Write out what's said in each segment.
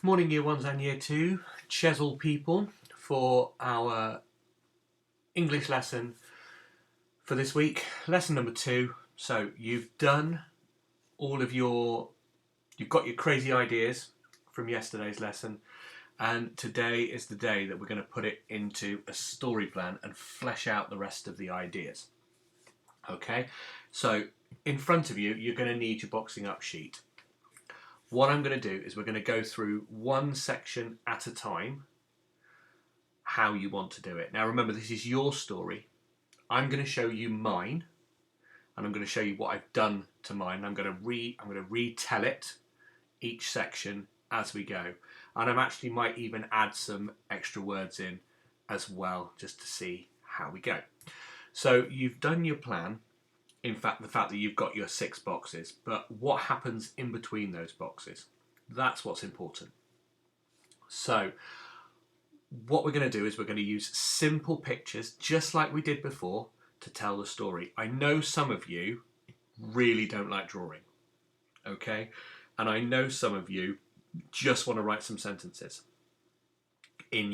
Morning Year 1s and Year 2, Chesil people, for our English lesson for this week. Lesson number 2. So you've done you've got your crazy ideas from yesterday's lesson, and today is the day that we're going to put it into a story plan and flesh out the rest of the ideas. Okay, so in front of you, you're going to need your boxing up sheet. What I'm going to do is we're going to go through one section at a time, how you want to do it. Now remember, this is your story. I'm going to show you mine, and I'm going to show you what I've done to mine. I'm going to retell it, each section, as we go. And I actually might even add some extra words in as well, just to see how we go. So you've done your plan. In fact, the fact that you've got your 6 boxes, but what happens in between those boxes? That's what's important. So what we're going to do is we're going to use simple pictures, just like we did before, to tell the story. I know some of you really don't like drawing, okay? And I know some of you just want to write some sentences in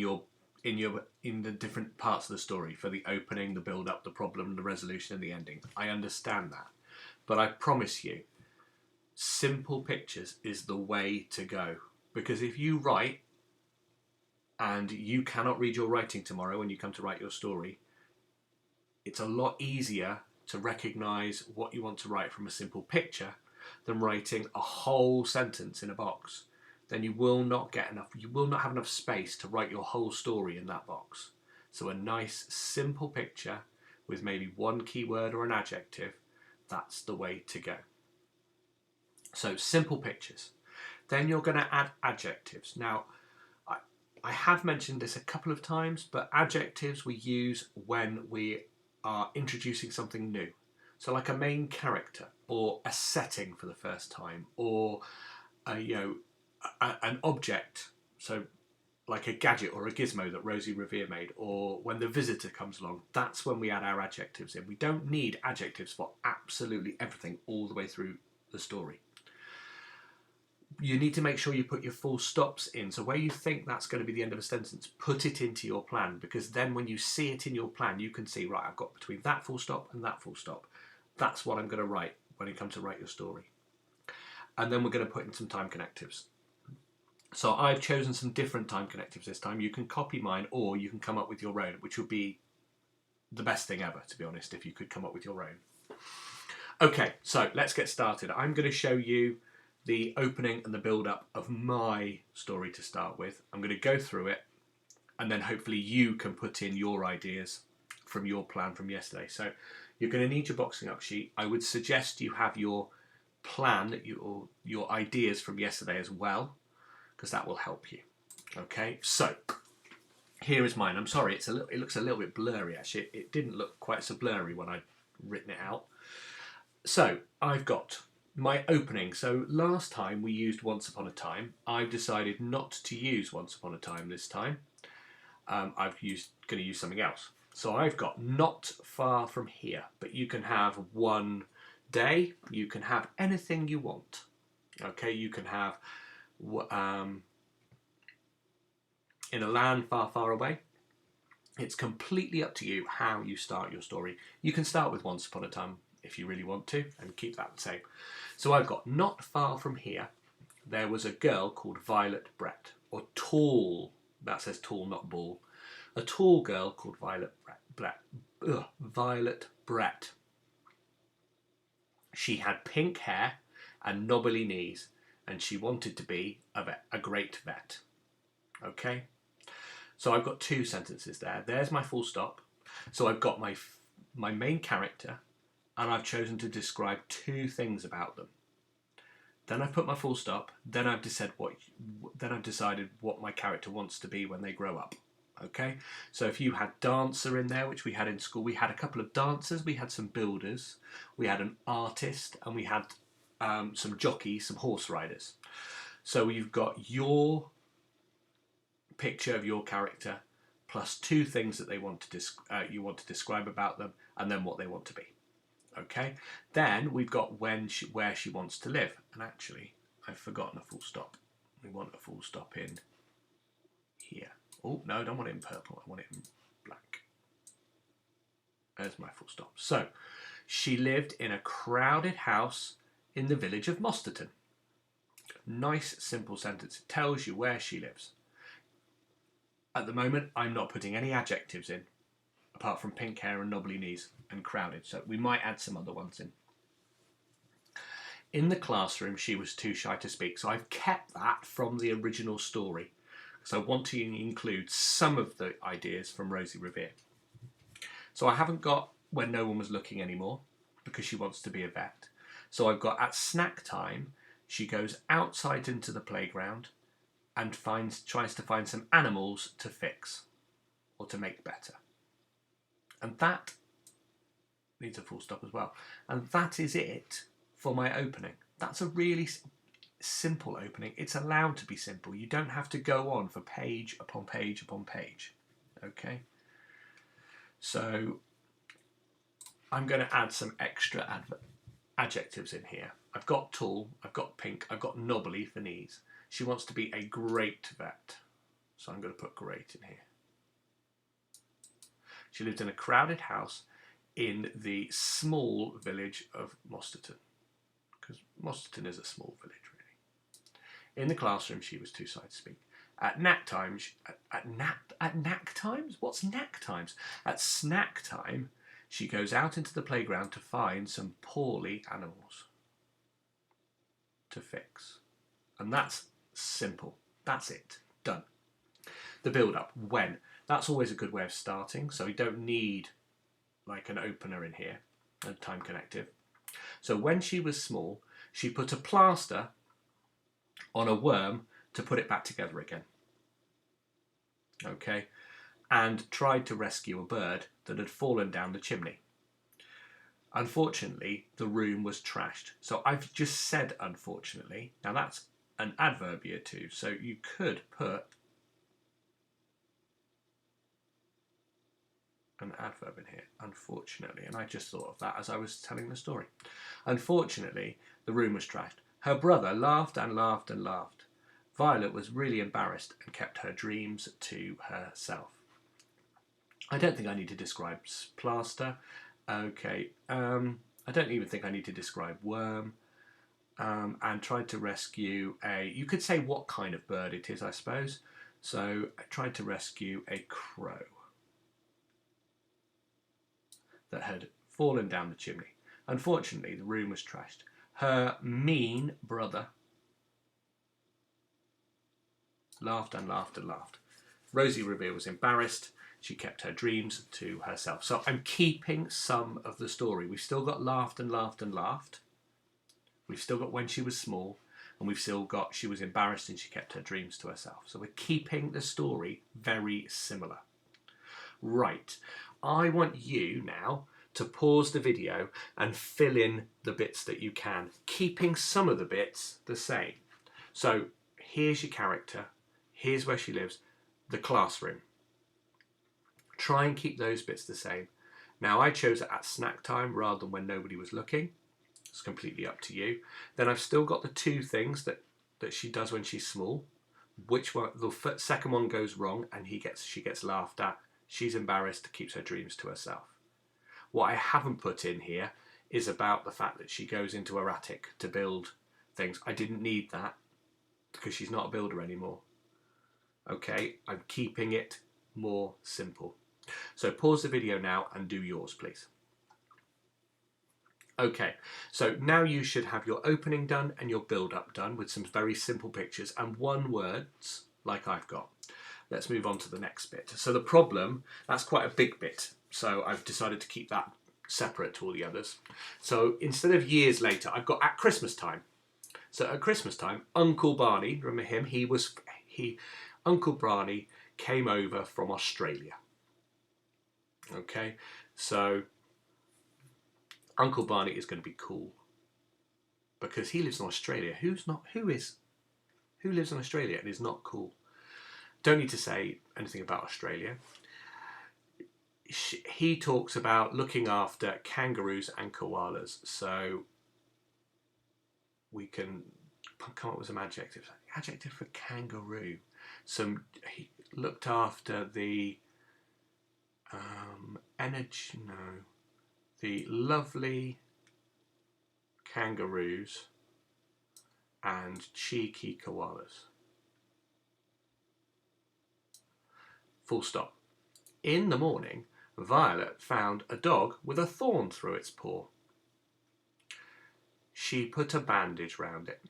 the different parts of the story, for the opening, the build-up, the problem, the resolution, and the ending. I understand that. But I promise you, simple pictures is the way to go. Because if you write and you cannot read your writing tomorrow when you come to write your story, it's a lot easier to recognise what you want to write from a simple picture than writing a whole sentence in a box. Then you will not have enough space to write your whole story in that box. So a nice simple picture with maybe one keyword or an adjective, that's the way to go. So simple pictures. Then you're going to add adjectives. Now, I have mentioned this a couple of times, but adjectives we use when we are introducing something new. So like a main character, or a setting for the first time, or an object, so like a gadget or a gizmo that Rosie Revere made, or when the visitor comes along. That's when we add our adjectives in. We don't need adjectives for absolutely everything all the way through the story. You need to make sure you put your full stops in. So where you think that's going to be the end of a sentence, put it into your plan, because then when you see it in your plan, you can see, right, I've got between that full stop and that full stop. That's what I'm going to write when it comes to write your story. And then we're going to put in some time connectives. So I've chosen some different time connectives this time. You can copy mine, or you can come up with your own, which would be the best thing ever, to be honest, if you could come up with your own. Okay, so let's get started. I'm going to show you the opening and the build-up of my story to start with. I'm going to go through it, and then hopefully you can put in your ideas from your plan from yesterday. So you're going to need your boxing up sheet. I would suggest you have your plan, your ideas from yesterday as well, because that will help you. Okay, so here is mine. I'm sorry, it looks a little bit blurry actually. It didn't look quite so blurry when I'd written it out. So I've got my opening. So last time we used Once Upon a Time. I've decided not to use Once Upon a Time this time. I'm going to use something else. So I've got not far from here, but you can have one day. You can have anything you want. Okay, you can have in a land far, far away. It's completely up to you how you start your story. You can start with Once Upon a Time if you really want to, and keep that the same. So I've got not far from here, there was a girl called Violet Brett, or tall, that says tall, not ball. A tall girl called Violet Brett. She had pink hair and knobbly knees, and she wanted to be a great vet. Okay? So I've got 2 sentences there. There's my full stop. So I've got my main character, and I've chosen to describe 2 things about them. Then I've put my full stop. Then I've decided what my character wants to be when they grow up. Okay? So if you had dancer in there, which we had in school, we had a couple of dancers, we had some builders, we had an artist, and we had some jockeys, some horse riders. So you've got your picture of your character plus 2 things that you want to describe about them, and then what they want to be. Okay, then we've got where she wants to live, and actually I've forgotten a full stop. We want a full stop in here. Oh, no, I don't want it in purple. I want it in black. There's my full stop. So, she lived in a crowded house in the village of Mosterton. Nice, simple sentence. It tells you where she lives. At the moment, I'm not putting any adjectives in, apart from pink hair and knobbly knees and crowded. So we might add some other ones in. In the classroom, she was too shy to speak. So I've kept that from the original story. So I want to include some of the ideas from Rosie Revere. So I haven't got when no one was looking anymore, because she wants to be a vet. So I've got at snack time, she goes outside into the playground and tries to find some animals to fix or to make better. And that needs a full stop as well. And that is it for my opening. That's a really simple opening. It's allowed to be simple. You don't have to go on for page upon page upon page. Okay? So I'm going to add some extra adjectives in here. I've got tall, I've got pink, I've got knobbly for knees. She wants to be a great vet. So I'm going to put great in here. She lived in a crowded house in the small village of Mosterton. Because Mosterton is a small village, really. In the classroom, she was too shy to speak. At nap times, at knack times? What's knack times? At snack time, she goes out into the playground to find some poorly animals to fix. And that's simple. That's it. Done. The build-up. When? That's always a good way of starting. So we don't need like an opener in here, a time connective. So when she was small, she put a plaster on a worm to put it back together again. Okay? And tried to rescue a bird that had fallen down the chimney. Unfortunately, the room was trashed. So I've just said unfortunately. Now that's an adverb here too. So you could put an adverb in here, unfortunately. And I just thought of that as I was telling the story. Unfortunately, the room was trashed. Her brother laughed and laughed and laughed. Violet was really embarrassed and kept her dreams to herself. I don't think I need to describe plaster. Okay, I don't even think I need to describe worm. And tried to rescue you could say what kind of bird it is, I suppose. So I tried to rescue a crow that had fallen down the chimney. Unfortunately, the room was trashed. Her mean brother laughed and laughed and laughed. Rosie Revere was embarrassed. She kept her dreams to herself. So I'm keeping some of the story. We've still got laughed and laughed and laughed. We've still got when she was small. And we've still got she was embarrassed and she kept her dreams to herself. So we're keeping the story very similar. Right. I want you now to pause the video and fill in the bits that you can, keeping some of the bits the same. So here's your character. Here's where she lives. The classroom. Try and keep those bits the same. Now I chose it at snack time rather than when nobody was looking. It's completely up to you. Then I've still got the two things that she does when she's small. Which one? The second one goes wrong and she gets laughed at. She's embarrassed, keeps her dreams to herself. What I haven't put in here is about the fact that she goes into her attic to build things. I didn't need that because she's not a builder anymore. Okay, I'm keeping it more simple. So pause the video now and do yours, please. Okay, so now you should have your opening done and your build-up done with some very simple pictures and one words like I've got. Let's move on to the next bit. So the problem, that's quite a big bit. So I've decided to keep that separate to all the others. So instead of years later, I've got at Christmas time. So at Christmas time, Uncle Barney, remember him? Uncle Barney came over from Australia. Okay, so Uncle Barney is going to be cool because he lives in Australia. Who lives in Australia and is not cool? Don't need to say anything about Australia. He talks about looking after kangaroos and koalas. So we can come up with some adjectives. Adjective for kangaroo. He looked after the the lovely kangaroos and cheeky koalas. Full stop. In the morning, Violet found a dog with a thorn through its paw. She put a bandage round it.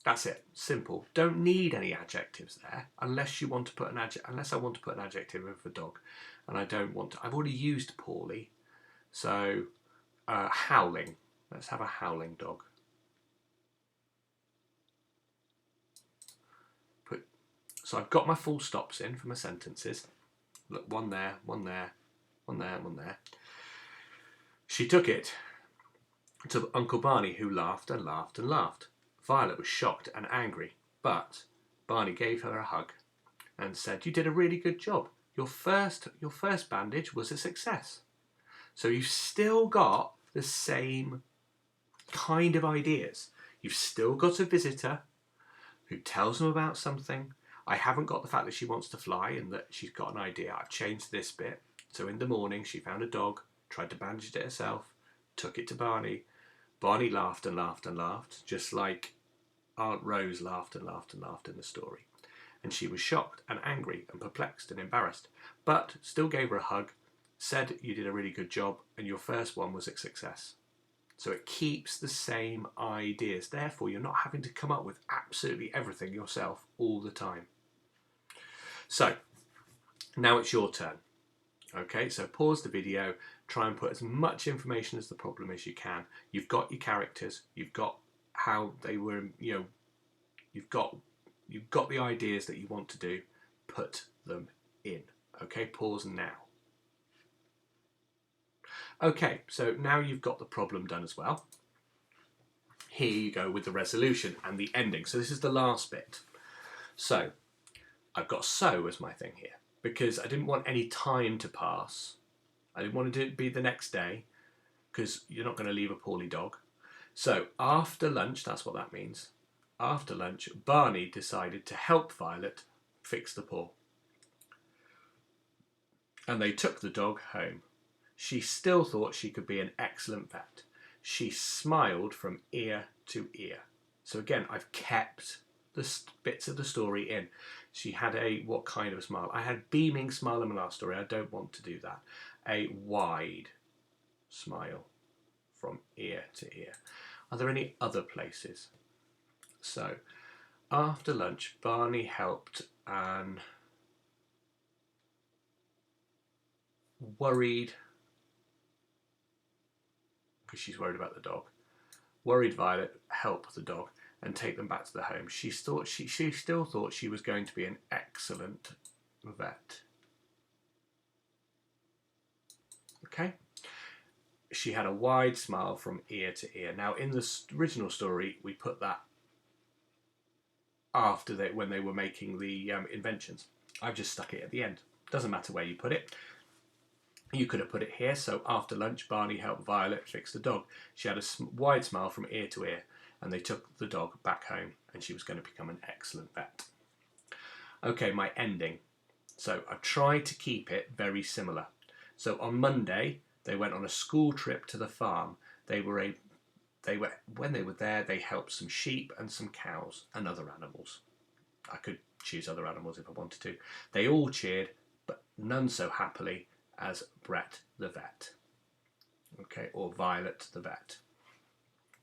That's it. Simple. Don't need any adjectives there unless you want to put an unless I want to put an adjective in for dog, and I don't want to. I've already used poorly, so howling. Let's have a howling dog. So I've got my full stops in for my sentences. Look, one there, one there, one there, one there. She took it to Uncle Barney, who laughed and laughed and laughed. Violet was shocked and angry, but Barney gave her a hug and said, "You did a really good job. Your first bandage was a success." So you've still got the same kind of ideas. You've still got a visitor who tells them about something. I haven't got the fact that she wants to fly and that she's got an idea. I've changed this bit. So in the morning, she found a dog, tried to bandage it herself, took it to Barney. Barney laughed and laughed and laughed, just like Aunt Rose laughed and laughed and laughed in the story. And she was shocked and angry and perplexed and embarrassed, but still gave her a hug, said you did a really good job and your first one was a success. So it keeps the same ideas. Therefore, you're not having to come up with absolutely everything yourself all the time. So, now it's your turn. Okay, so pause the video, try and put as much information as the problem as you can. You've got your characters, you've got how they were, you've got the ideas that you want to do, put them in. Okay, pause now. Okay, so now you've got the problem done as well. Here you go with the resolution and the ending. So this is the last bit. So I've got so as my thing here because I didn't want any time to pass. I didn't want it to be the next day because you're not going to leave a poorly dog. So after lunch, that's what that means. After lunch, Barney decided to help Violet fix the paw. And they took the dog home. She still thought she could be an excellent vet. She smiled from ear to ear. So again, I've kept the bits of the story in. She had what kind of a smile? I had beaming smile in my last story. I don't want to do that. A wide smile from ear to ear. Are there any other places? So after lunch, Barney helped Anne worried, because she's worried about the dog, worried Violet help the dog and take them back to the home. She still thought she was going to be an excellent vet. Okay? She had a wide smile from ear to ear. Now, in the original story, we put that after when they were making the inventions. I've just stuck it at the end. Doesn't matter where you put it. You could have put it here. So after lunch, Barney helped Violet fix the dog. She had a wide smile from ear to ear, and they took the dog back home, and she was going to become an excellent vet. Okay, my ending. So I've tried to keep it very similar. So on Monday, they went on a school trip to the farm. When they were there, they helped some sheep and some cows and other animals. I could choose other animals if I wanted to. They all cheered, but none so happily as Brett the vet. Okay, or Violet the vet.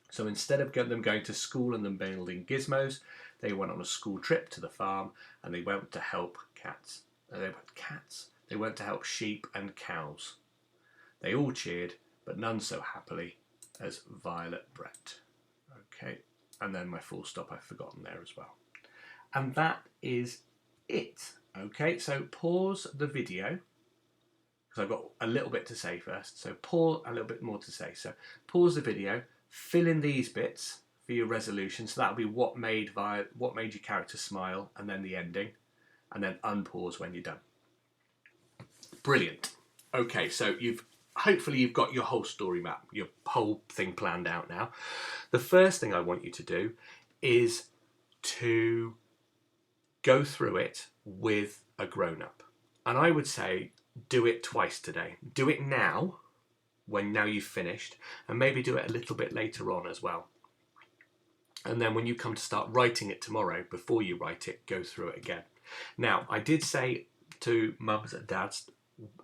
So instead of them going to school and them building gizmos, they went on a school trip to the farm and they went to help They went to help sheep and cows. They all cheered, but none so happily as Violet Brett. Okay, and then my full stop I've forgotten there as well. And that is it. Okay, so pause the video because I've got a little bit to say first. So pause a little bit more to say. So pause the video, fill in these bits for your resolution. So that'll be what made your character smile, and then the ending, and then unpause when you're done. Brilliant. Okay, so you've hopefully you've got your whole story map, your whole thing planned out now. The first thing I want you to do is to go through it with a grown-up. And I would say do it twice today. Do it now, now you've finished, and maybe do it a little bit later on as well. And then when you come to start writing it tomorrow, before you write it, go through it again. Now, I did say to mums and dads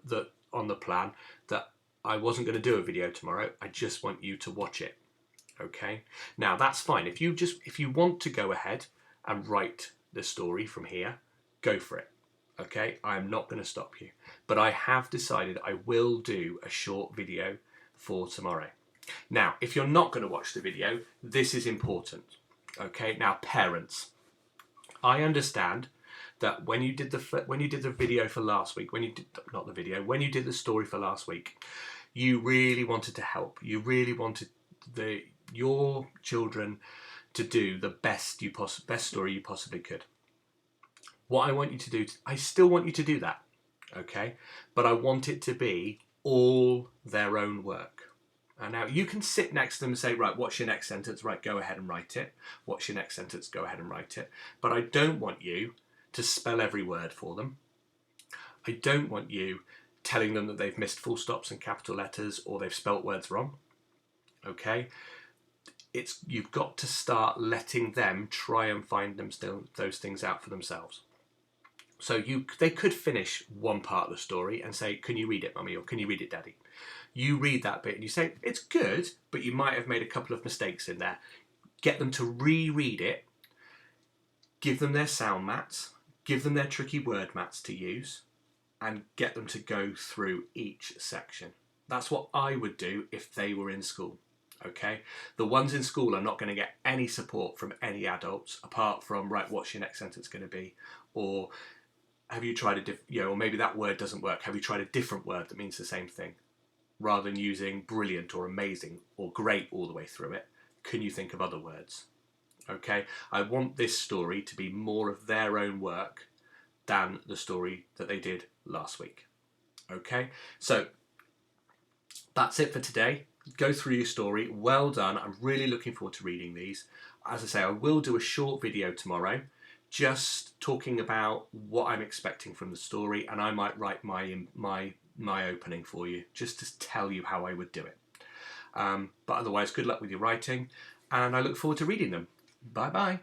that on the plan that I wasn't going to do a video tomorrow. I just want you to watch it. Okay? Now, that's fine. If you want to go ahead and write the story from here, go for it. Okay? I'm not going to stop you. But I have decided I will do a short video for tomorrow. Now, if you're not going to watch the video, this is important. Okay? Now, parents, I understand that when you did the video for last week, when you did the story for last week, you really wanted to help. You really wanted your children to do the best story you possibly could. What I want you to do, I still want you to do that, okay? But I want it to be all their own work. And now you can sit next to them and say, right, what's your next sentence? Right, go ahead and write it. What's your next sentence? Go ahead and write it. But I don't want you to spell every word for them. I don't want you telling them that they've missed full stops and capital letters or they've spelt words wrong. Okay? You've got to start letting them try and find those things out for themselves. So they could finish one part of the story and say, can you read it, mummy, or can you read it, daddy? You read that bit and you say, it's good, but you might have made a couple of mistakes in there. Get them to reread it, give them their sound mats, give them their tricky word mats to use, and get them to go through each section. That's what I would do if they were in school. Okay, the ones in school are not going to get any support from any adults apart from, right, what's your next sentence going to be, or have you tried or maybe that word doesn't work. Have you tried a different word that means the same thing? Rather than using brilliant or amazing or great all the way through it, can you think of other words? Okay, I want this story to be more of their own work than the story that they did last week. Okay, so that's it for today. Go through your story. Well done. I'm really looking forward to reading these. As I say, I will do a short video tomorrow just talking about what I'm expecting from the story, and I might write my opening for you just to tell you how I would do it. But otherwise, good luck with your writing, and I look forward to reading them. Bye bye.